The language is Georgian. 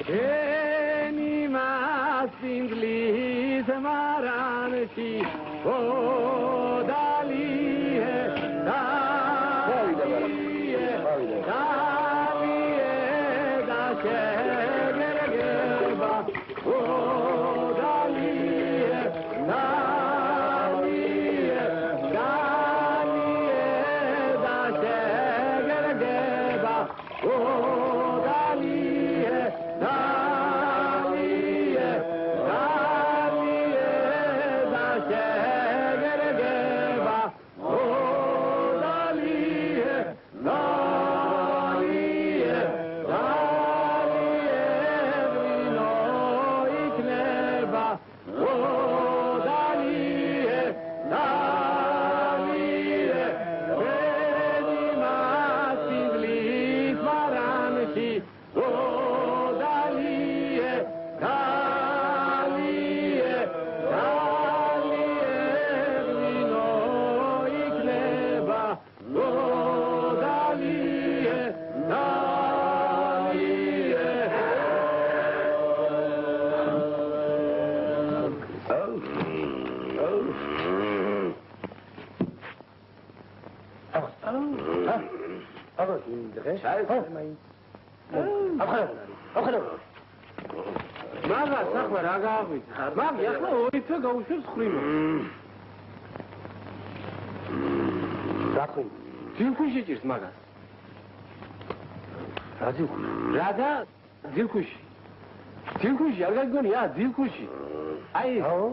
ენი მასინდლის მარანში ოდალიე დალიე დალიე დაშეგერგება ოდალიე დალიე დალიე დაშეგერგება ოდალიე დალიე დალიე დაშეგერგება ოდალიე დალიე დალიე ღვინო იქნება ოდალიე დალიე ენი მასინდლის მარანში ოდალიე დალიე დალიე ღვინო იქნება ოდალიე დალიე აბა ინდრე მაგას ახლა რა გააღვიძახარ? მაგი ახლა ორი თვე გაუშვებს ხრინო. საქმე ძილქუში ჭირს მაგას. რა ძილქუში? რა და ძილქუში. ძილქუში არ გაგონია ძილქუში. აი აო